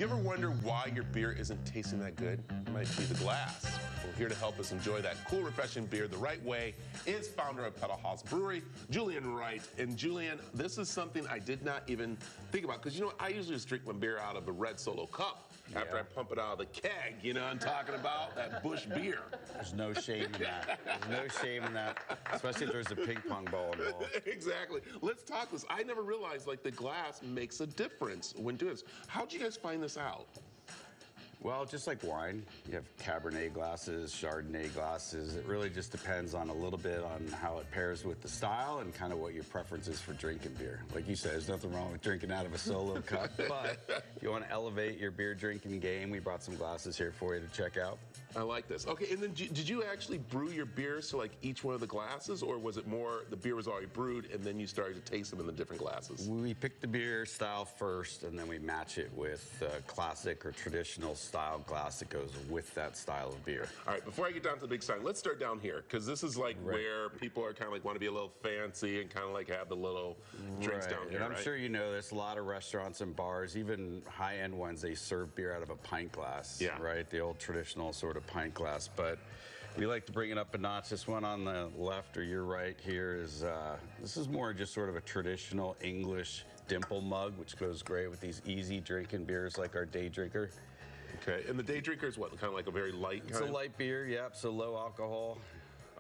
You ever wonder why your beer isn't tasting that good? It might be the glass. Well, here to help us enjoy that cool, refreshing beer the right way is founder of Pedal Haus Brewery, Julian Wright. And Julian, this is something I did not even think about, because you know, I usually just drink my beer out of a red Solo cup after I pump it out of the keg. You know what I'm talking about? That Busch beer. There's no shame in that. There's no shame in that, especially if there's a ping pong ball involved. Exactly. Let's talk this. I never realized like the glass makes a difference when doing this. How'd you guys find this out? Well, just like wine, you have Cabernet glasses, Chardonnay glasses. It really just depends on a little bit on how it pairs with the style and kind of what your preference is for drinking beer. Like you said, there's nothing wrong with drinking out of a Solo cup, but if you want to elevate your beer drinking game, we brought some glasses here for you to check out. I like this. Okay, and then did you actually brew your beers to like each one of the glasses, or was it more the beer was already brewed and then you started to taste them in the different glasses? We pick the beer style first, and then we match it with classic or traditional style glass that goes with that style of beer. All right, before I get down to the big sign, let's start down here, because this is like where people are kind of like want to be a little fancy and kind of like have the little drinks down here. And I'm sure you know this, a lot of restaurants and bars, even high-end ones, they serve beer out of a pint glass, right? The old traditional sort of pint glass, but we like to bring it up a notch. This one on the left or your right here is, this is more just sort of a traditional English dimple mug, which goes great with these easy drinking beers like our Day Drinker. Okay, and the Day Drinker is what, kind of like a very light kind? It's a light beer, yep, so low alcohol.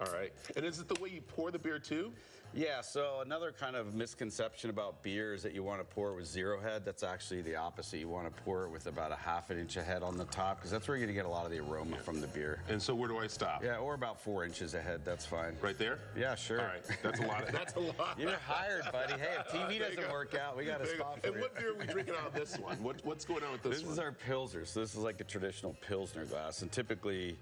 All right, and is it the way you pour the beer too? Yeah, so another kind of misconception about beer is that you want to pour it with zero head. That's actually the opposite. You want to pour it with about a ½ inch of head on the top, because that's where you're going to get a lot of the aroma from the beer. And so where do I stop? Yeah, or about 4 inches ahead. That's fine. Right there? Yeah, sure. All right, that's a lot. That's a lot. You're hired, buddy. Hey, if TV doesn't work out, we got a spot for you. And what beer are we drinking out of this one? What's going on with this one? This is our Pilsner. So this is like a traditional Pilsner glass, and typically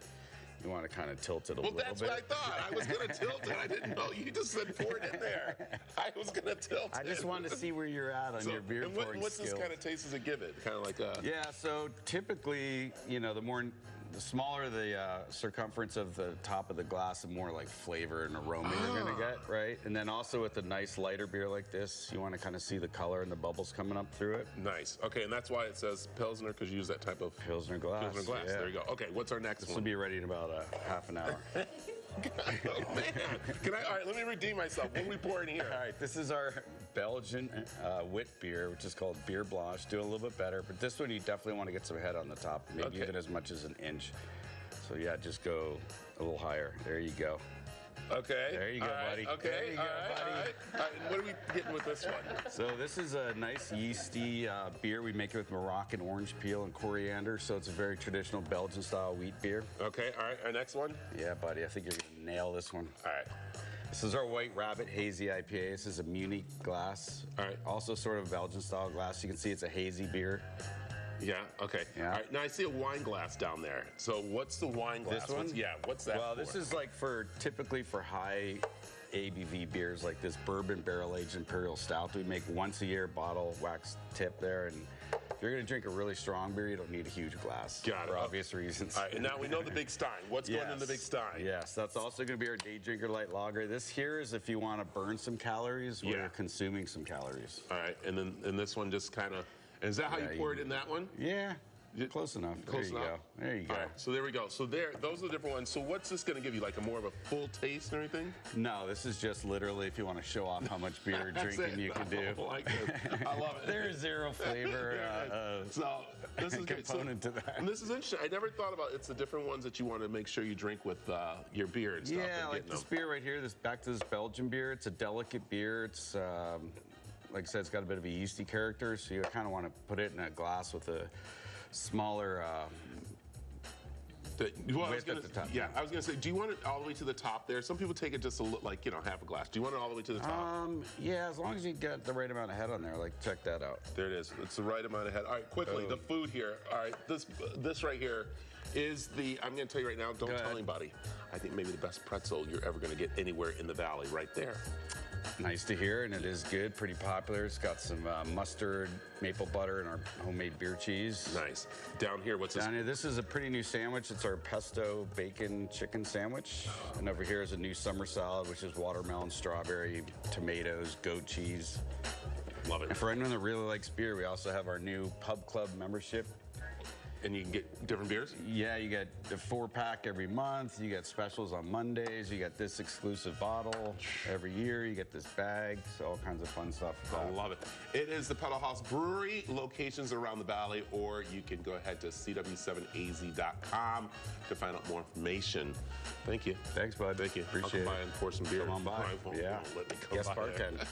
you want to kind of tilt it a little bit. Well, that's what I thought. I was going to tilt it. I didn't know. You just said pour it in there. I was going to tilt it. I just wanted to see where you're at on your beer pouring skills. What's this kind of taste does it give it? Kind of like a... Yeah, so typically, you know, the smaller the circumference of the top of the glass, the more like flavor and aroma you're going to get, right? And then also with a nice lighter beer like this, you want to kind of see the color and the bubbles coming up through it. Nice. Okay, and that's why it says Pilsner, because you use that type of... Pilsner glass. Pilsner glass. Yeah. There you go. Okay, what's our next one? This will be ready in about a half an hour. Oh, man. All right, let me redeem myself. What are we pouring here? All right, this is our Belgian wit beer, which is called Beer Blanche. Doing a little bit better, but this one you definitely want to get some head on the top, maybe even as much as an inch. So yeah, just go a little higher. There you go. Okay. There you go, buddy. Okay. There you go, buddy. All right. And what are we getting with this one? So this is a nice yeasty beer. We make it with Moroccan orange peel and coriander, so it's a very traditional Belgian-style wheat beer. Okay. All right. Our next one? Yeah, buddy. I think you're going to nail this one. All right. This is our White Rabbit Hazy IPA. This is a Munich glass. All right. Also sort of Belgian-style glass. You can see it's a hazy beer. Yeah, okay. Yeah. All right, now I see a wine glass down there. So what's the wine glass? This one? What's that Well, for? this is like typically for high ABV beers like this bourbon barrel-aged imperial stout we make once a year, bottle, wax tip there. And if you're going to drink a really strong beer, you don't need a huge glass. Got it. For obvious reasons. All right, and now we know the Big Stein. What's going in the Big Stein? Yes, that's also going to be our Day Drinker Light Lager. This here is if you want to burn some calories, we're consuming some calories. All right, and then this one just kind of... Is that how you pour it in that one? Yeah. Close enough. Close enough. Go. There you go. All right, so there we go. So those are the different ones. So what's this going to give you? Like a more of a full taste and everything? No, this is just literally if you want to show off how much beer drinking you can do. I like it. I love it. There's zero flavor so this is component to that. And this is interesting. I never thought about it's the different ones that you want to make sure you drink with your beer and stuff. Yeah, like this beer right here. Back to this Belgian beer. It's a delicate beer. It's like I said, it's got a bit of a yeasty character, so you kind of want to put it in a glass with a smaller width at the top. Yeah, I was going to say, do you want it all the way to the top there? Some people take it just like, you know, half a glass. Do you want it all the way to the top? Yeah, as long as you get the right amount of head on there. Like, check that out. There it is. It's the right amount of head. All right, quickly, the food here. All right, this right here is I'm going to tell you right now, don't tell anybody. I think maybe the best pretzel you're ever going to get anywhere in the valley right there. Nice to hear, and it is good, pretty popular. It's got some mustard, maple butter, and our homemade beer cheese. Nice. Down here, what's this? Down here, this is a pretty new sandwich. It's our pesto bacon chicken sandwich. And over here is a new summer salad, which is watermelon, strawberry, tomatoes, goat cheese. Love it. And for anyone that really likes beer, we also have our new Pub Club membership And you can get different beers? Yeah, you get a 4-pack every month. You get specials on Mondays. You get this exclusive bottle every year. You get this bag. So all kinds of fun stuff. I love it. It is the Pedal Haus Brewery, locations around the valley, or you can go ahead to cw7az.com to find out more information. Thank you. Thanks, bud. Thank you. Appreciate it. I'll come by and pour some beer. Come on by. Yeah. Let me come Guest by bartend.